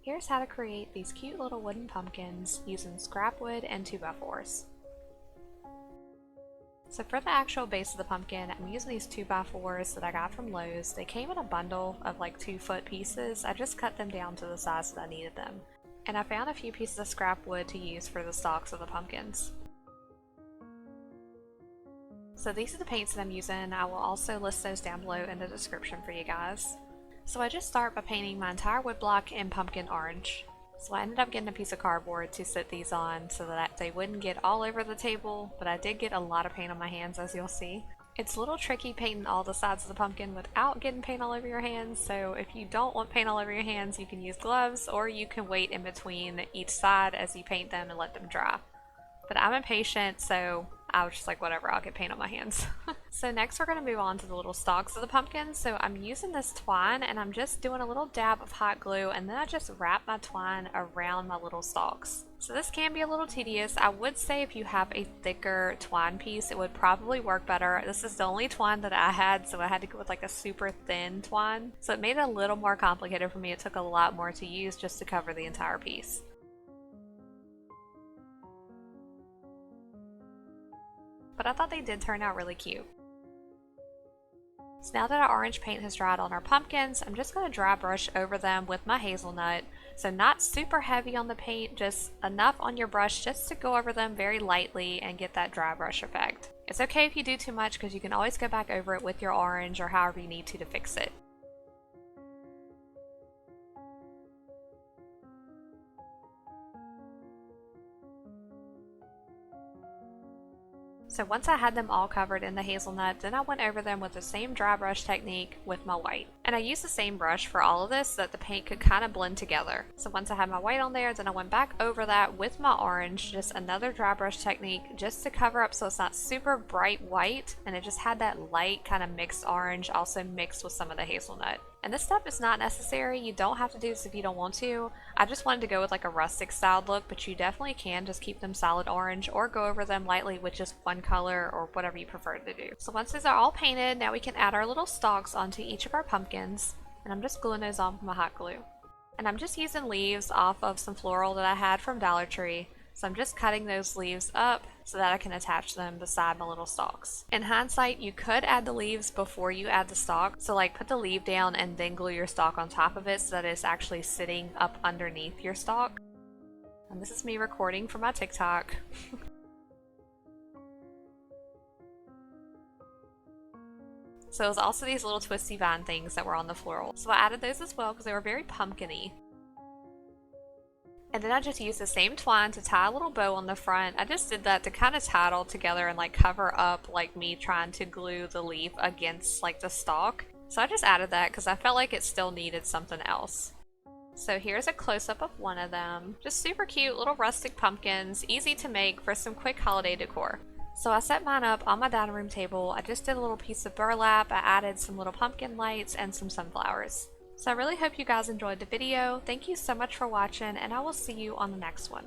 Here's how to create these cute little wooden pumpkins using scrap wood and 2x4s. So for the actual base of the pumpkin, I'm using these 2x4s that I got from Lowe's. They came in a bundle of like 2-foot pieces. I just cut them down to the size that I needed them. And I found a few pieces of scrap wood to use for the stalks of the pumpkins. So these are the paints that I'm using. I will also list those down below in the description for you guys. So I just start by painting my entire wood block in pumpkin orange. So I ended up getting a piece of cardboard to sit these on so that they wouldn't get all over the table, but I did get a lot of paint on my hands, as you'll see. It's a little tricky painting all the sides of the pumpkin without getting paint all over your hands, so if you don't want paint all over your hands, you can use gloves, or you can wait in between each side as you paint them and let them dry. But I'm impatient, so I was just like, whatever, I'll get paint on my hands. So next we're going to move on to the little stalks of the pumpkin. So I'm using this twine and I'm just doing a little dab of hot glue, and then I just wrap my twine around my little stalks. So this can be a little tedious. I would say if you have a thicker twine piece, it would probably work better. This is the only twine that I had, so I had to go with like a super thin twine. So it made it a little more complicated for me. It took a lot more to use just to cover the entire piece. But I thought they did turn out really cute. So now that our orange paint has dried on our pumpkins, I'm just going to dry brush over them with my hazelnut. So not super heavy on the paint, just enough on your brush just to go over them very lightly and get that dry brush effect. It's okay if you do too much because you can always go back over it with your orange or however you need to fix it. So once I had them all covered in the hazelnut, then I went over them with the same dry brush technique with my white. And I used the same brush for all of this so that the paint could kind of blend together. So once I had my white on there, then I went back over that with my orange, just another dry brush technique just to cover up so it's not super bright white, and it just had that light kind of mixed orange also mixed with some of the hazelnut. And this step is not necessary. You don't have to do this if you don't want to. I just wanted to go with like a rustic styled look, but you definitely can just keep them solid orange or go over them lightly with just one color or whatever you prefer to do. So once these are all painted, now we can add our little stalks onto each of our pumpkins, and I'm just gluing those on with my hot glue. And I'm just using leaves off of some floral that I had from Dollar Tree. So I'm just cutting those leaves up so that I can attach them beside my little stalks. In hindsight, you could add the leaves before you add the stalk. So like put the leaf down and then glue your stalk on top of it so that it's actually sitting up underneath your stalk. And this is me recording for my TikTok. So it was also these little twisty vine things that were on the floral. So I added those as well because they were very pumpkin-y. And then I just used the same twine to tie a little bow on the front. I just did that to kind of tie it all together and like cover up like me trying to glue the leaf against like the stalk. So I just added that because I felt like it still needed something else. So here's a close-up of one of them. Just super cute little rustic pumpkins, easy to make for some quick holiday decor. So I set mine up on my dining room table. I just did a little piece of burlap. I added some little pumpkin lights and some sunflowers. So I really hope you guys enjoyed the video. Thank you so much for watching, and I will see you on the next one.